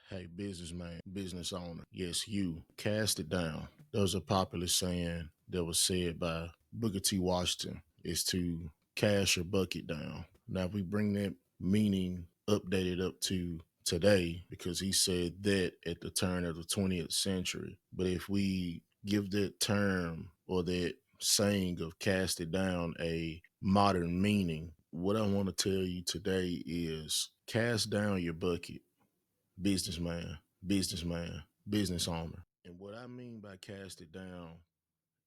Hey, businessman, business owner. Yes, you. Cast it down. There was a popular saying that was said by Booker T. Washington is to cast your bucket down. Now, if we bring that meaning updated up to today, because he said that at the turn of the 20th century. But if we give that term or that saying of cast it down a modern meaning, what I want to tell you today is cast down your bucket, businessman, businessman, business owner. And what I mean by cast it down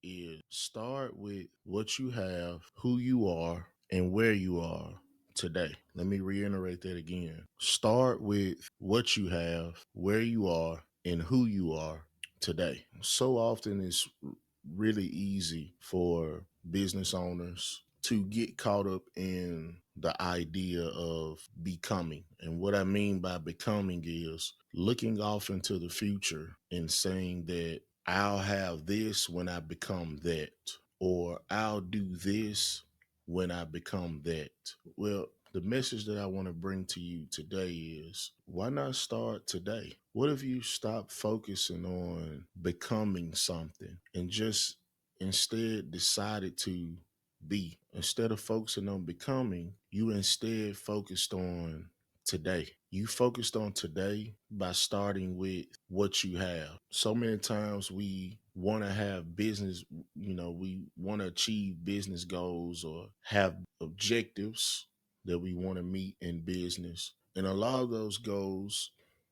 is start with what you have, who you are, and where you are today. Let me reiterate that again. Start with what you have, where you are, and who you are today. So often it's really easy for business owners to get caught up in the idea of becoming. And what I mean by becoming is looking off into the future and saying that I'll have this when I become that, or I'll do this when I become that. Well, the message that I want to bring to you today is why not start today? What if you stop focusing on becoming something and just instead decided to be? Instead of focusing on becoming, you instead focused on today. You focused on today by starting with what you have. So many times we want to have business, we want to achieve business goals or have objectives that we want to meet in business. And a lot of those goals,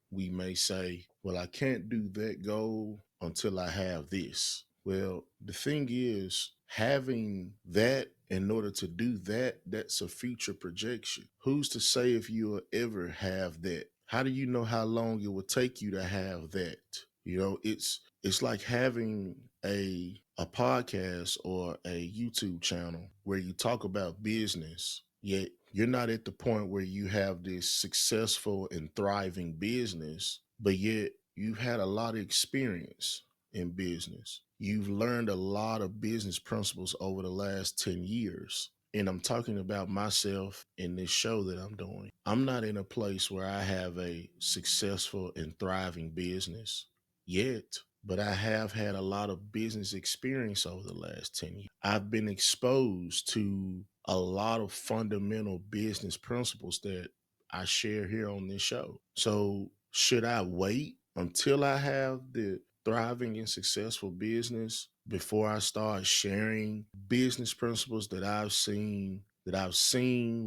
we may say, well, I can't do that goal until I have this. Well, the thing is, having that in order to do that, that's a future projection. Who's to say if you'll ever have that? How do you know how long it will take you to have that? It's like having a podcast or a YouTube channel where you talk about business, yet you're not at the point where you have this successful and thriving business, but yet you've had a lot of experience in business. You've learned a lot of business principles over the last 10 years. And I'm talking about myself in this show that I'm doing. I'm not in a place where I have a successful and thriving business yet, but I have had a lot of business experience over the last 10 years. I've been exposed to a lot of fundamental business principles that I share here on this show. So, should I wait until I have the thriving and successful business before I start sharing business principles that I've seen,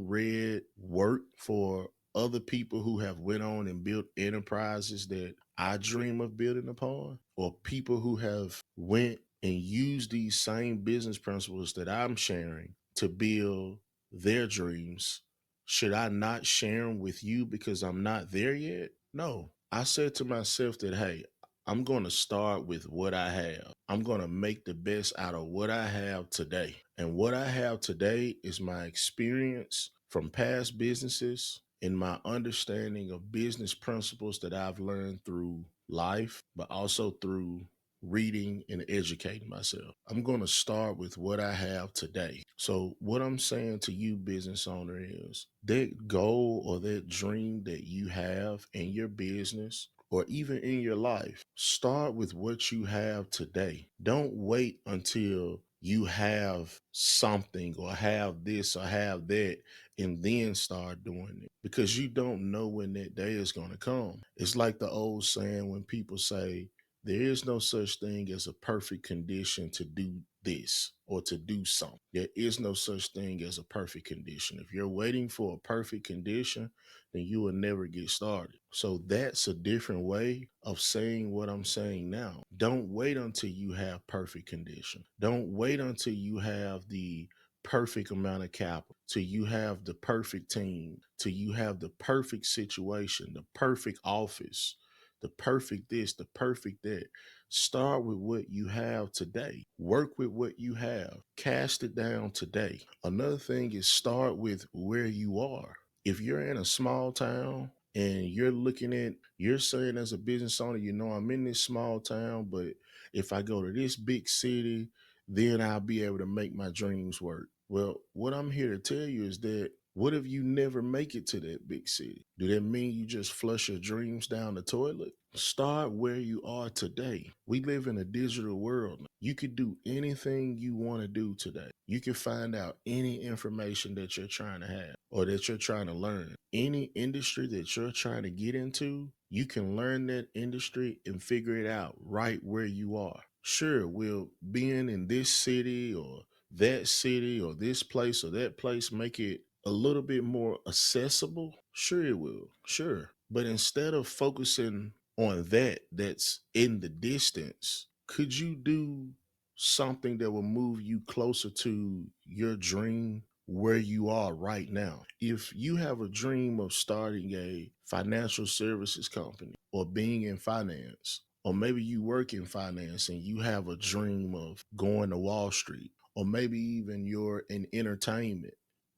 read, work for other people who have went on and built enterprises that I dream of building upon, or people who have went and used these same business principles that I'm sharing to build their dreams? Should I not share them with you because I'm not there yet? No. I said to myself that, hey, I'm going to start with what I have. I'm going to make the best out of what I have today. And what I have today is my experience from past businesses and my understanding of business principles that I've learned through life, but also through reading and educating myself. I'm going to start with what I have today. So, what I'm saying to you, business owner, is that goal or that dream that you have in your business or even in your life, start with what you have today. Don't wait until you have something or have this or have that and then start doing it, because you don't know when that day is going to come. It's like the old saying when people say, there is no such thing as a perfect condition to do this or to do something. There is no such thing as a perfect condition. If you're waiting for a perfect condition, then you will never get started. So that's a different way of saying what I'm saying now. Don't wait until you have perfect condition. Don't wait until you have the perfect amount of capital, till you have the perfect team, till you have the perfect situation, the perfect office, the perfect this, the perfect that. Start with what you have today. Work with what you have. Cast it down today. Another thing is start with where you are. If you're in a small town and you're saying as a business owner, I'm in this small town, but if I go to this big city, then I'll be able to make my dreams work. Well, what I'm here to tell you is that What if you never make it to that big city? Do that mean you just flush your dreams down the toilet? Start where you are today. We live in a digital world. You could do anything you want to do today. You can find out any information that you're trying to have or that you're trying to learn. Any industry that you're trying to get into, you can learn that industry and figure it out right where you are. Sure, will being in this city or this place or that place make it a little bit more accessible? Sure, it will. Sure. But instead of focusing on that's in the distance, could you do something that will move you closer to your dream where you are right now? If you have a dream of starting a financial services company or being in finance, or maybe you work in finance and you have a dream of going to Wall Street, or maybe even you're in entertainment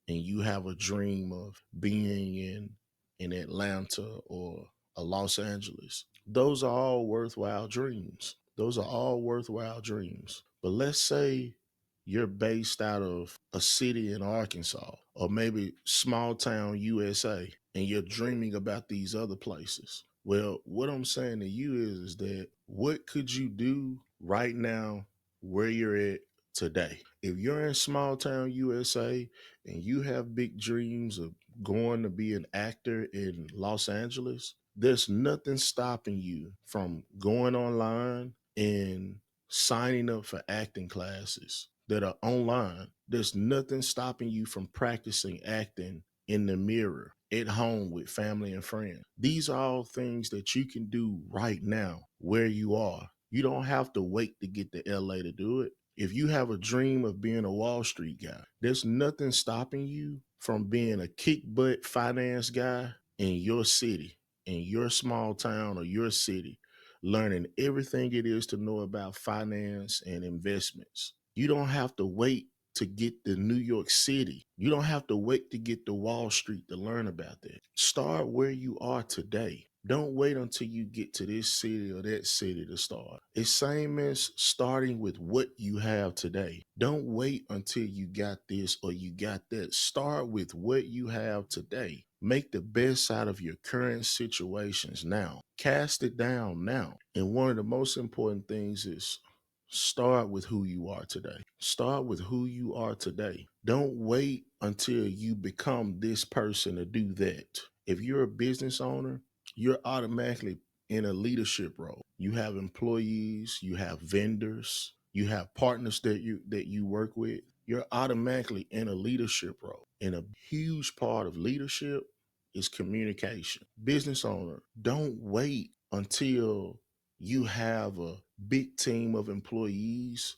and you have a dream of being in Atlanta or a Los Angeles. Those are all worthwhile dreams. Those are all worthwhile dreams. But let's say you're based out of a city in Arkansas or maybe small town USA and you're dreaming about these other places. Well, what I'm saying to you is that what could you do right now where you're at today? If you're in small town USA and you have big dreams of going to be an actor in Los Angeles, there's nothing stopping you from going online and signing up for acting classes that are online. There's nothing stopping you from practicing acting in the mirror at home with family and friends. These are all things that you can do right now where you are. You don't have to wait to get to LA to do it. If you have a dream of being a Wall Street guy, there's nothing stopping you from being a kick butt finance guy in your city, in your small town or your city, learning everything it is to know about finance and investments. You don't have to wait to get to New York City. You don't have to wait to get to Wall Street to learn about that. Start where you are today. Don't wait until you get to this city or that city to start. It's same as starting with what you have today. Don't wait until you got this or you got that. Start with what you have today. Make the best out of your current situations now. Cast it down now. And one of the most important things is start with who you are today. Start with who you are today. Don't wait until you become this person to do that. If you're a business owner, you're automatically in a leadership role. You have employees, you have vendors, you have partners that you work with. You're automatically in a leadership role. And a huge part of leadership is communication. Business owner, don't wait until you have a big team of employees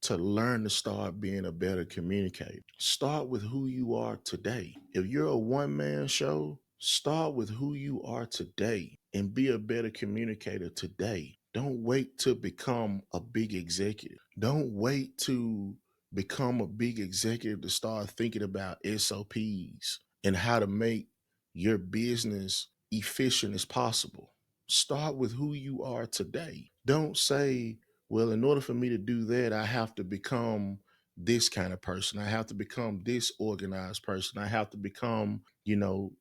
to learn to start being a better communicator. Start with who you are today. If you're a one man show, start with who you are today and be a better communicator today. Don't wait to become a big executive. Don't wait to become a big executive to start thinking about SOPs and how to make your business efficient as possible. Start with who you are today. Don't say, well, in order for me to do that, I have to become this kind of person. I have to become this organized person. I have to become,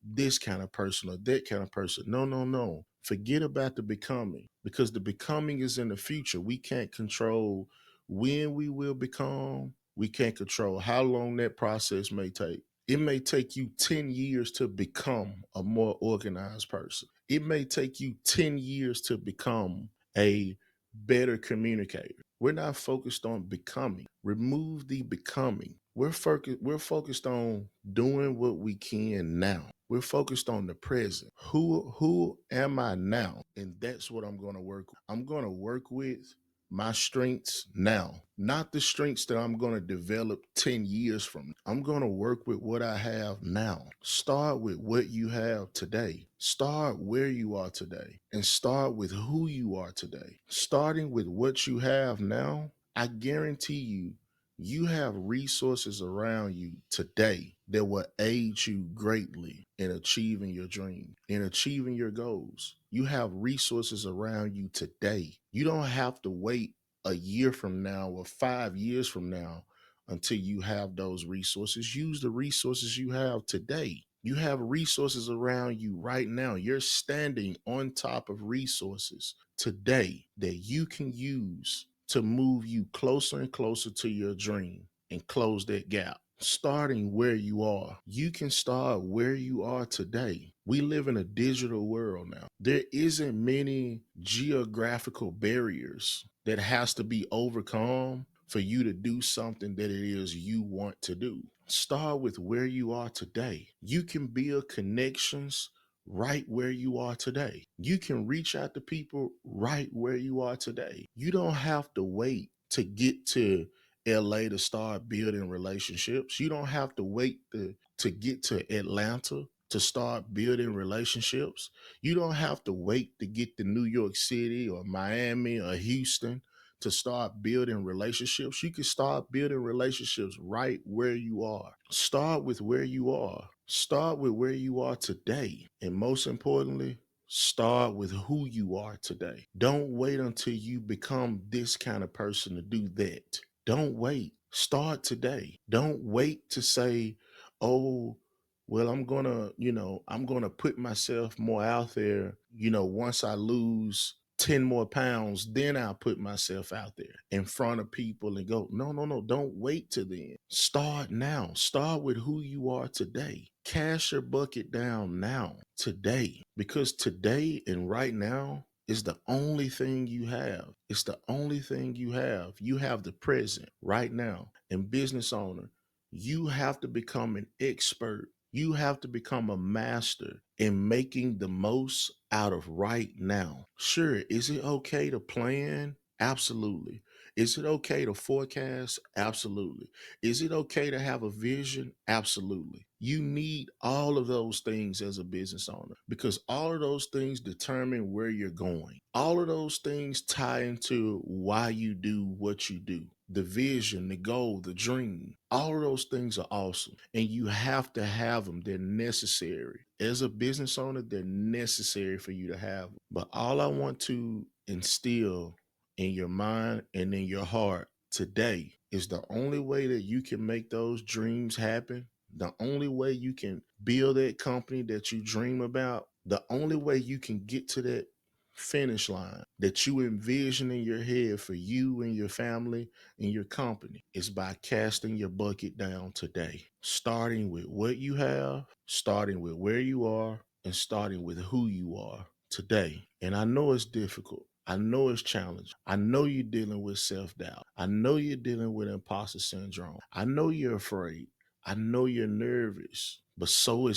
this kind of person or that kind of person. No, no, no. Forget about the becoming because the becoming is in the future. We can't control when we will become. We can't control how long that process may take. It may take you 10 years to become a more organized person. It may take you 10 years to become a better communicator. We're not focused on becoming. Remove the becoming. We're focused on doing what we can now. We're focused on the present. Who am I now? And that's what I'm going to work with. I'm going to work with my strengths now, not the strengths that I'm going to develop 10 years from now. I'm going to work with what I have now. Start with what you have today. Start where you are today and start with who you are today. Starting with what you have now, I guarantee you, you have resources around you today that will aid you greatly in achieving your dream, in achieving your goals. You have resources around you today. You don't have to wait a year from now or 5 years from now until you have those resources. Use the resources you have today. You have resources around you right now. You're standing on top of resources today that you can use to move you closer and closer to your dream and close that gap. Starting where you are. You can start where you are today. We live in a digital world now. There isn't many geographical barriers that has to be overcome for you to do something that it is you want to do. Start with where you are today. You can build connections right where you are today. You can reach out to people right where you are today. You don't have to wait to get to LA to start building relationships. You don't have to wait to get to Atlanta to start building relationships. You don't have to wait to get to New York City or Miami or Houston to start building relationships. You can start building relationships right where you are. Start with where you are. Start with where you are today. And most importantly, start with who you are today. Don't wait until you become this kind of person to do that. Don't wait. Start today. Don't wait to say, oh, well, I'm gonna put myself more out there, once I lose 10 more pounds, then I'll put myself out there in front of people and go, no, no, no, don't wait till then. Start now. Start with who you are today. Cash your bucket down now, today, because today and right now is the only thing you have. It's the only thing you have. You have the present right now. And business owner, you have to become an expert. You have to become a master in making the most out of right now. Sure, is it okay to plan? Absolutely. Is it okay to forecast? Absolutely. Is it okay to have a vision? Absolutely. You need all of those things as a business owner because all of those things determine where you're going. All of those things tie into why you do what you do. The vision, the goal, the dream, all of those things are awesome. And you have to have them. They're necessary. As a business owner, they're necessary for you to have them. But all I want to instill in your mind and in your heart today is the only way that you can make those dreams happen, the only way you can build that company that you dream about, the only way you can get to that finish line that you envision in your head for you and your family and your company is by casting your bucket down today, starting with what you have, starting with where you are, and starting with who you are today. And I know it's difficult. I know it's challenging. I know you're dealing with self-doubt. I know you're dealing with imposter syndrome. I know you're afraid. I know you're nervous, but so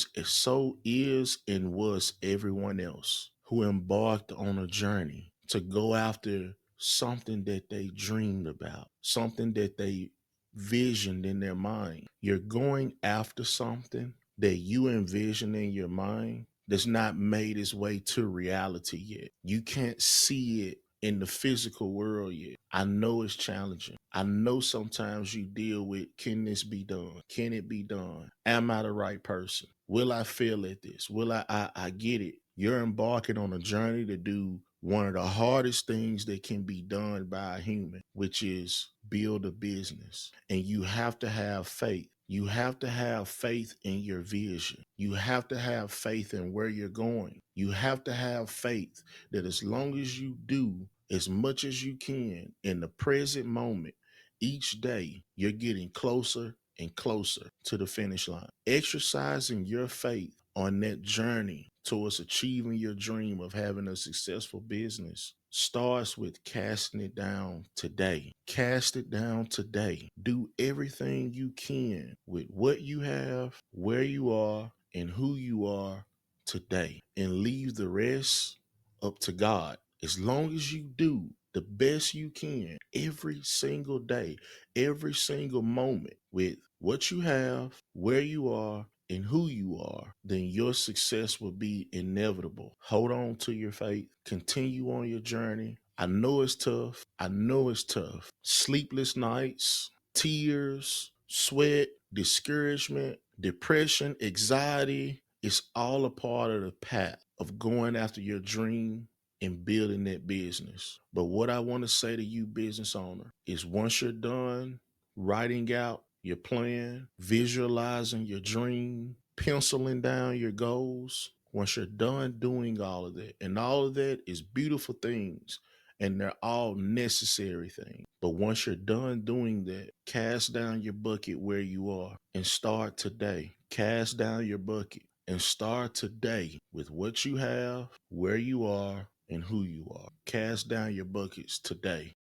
is and was everyone else who embarked on a journey to go after something that they dreamed about, something that they visioned in their mind. You're going after something that you envision in your mind that's not made its way to reality yet. You can't see it in the physical world yet. I know it's challenging. I know sometimes you deal with, can this be done? Can it be done? Am I the right person? Will I fail at this? Will I get it. You're embarking on a journey to do one of the hardest things that can be done by a human, which is build a business. And you have to have faith. You have to have faith in your vision. You have to have faith in where you're going. You have to have faith that as long as you do as much as you can in the present moment, each day you're getting closer and closer to the finish line. Exercising your faith on that journey towards achieving your dream of having a successful business starts with casting it down today. Cast it down today. Do everything you can with what you have, where you are, and who you are today, and leave the rest up to God. As long as you do the best you can every single day, every single moment with what you have, where you are, and who you are, then your success will be inevitable. Hold on to your faith. Continue on your journey. I know it's tough. I know it's tough. Sleepless nights, tears, sweat, discouragement, depression, anxiety. It's all a part of the path of going after your dream and building that business. But what I want to say to you, business owner, is once you're done writing out your plan, visualizing your dream, penciling down your goals, once you're done doing all of that, and all of that is beautiful things and they're all necessary things. But once you're done doing that, cast down your bucket where you are and start today. Cast down your bucket and start today with what you have, where you are, and who you are. Cast down your buckets today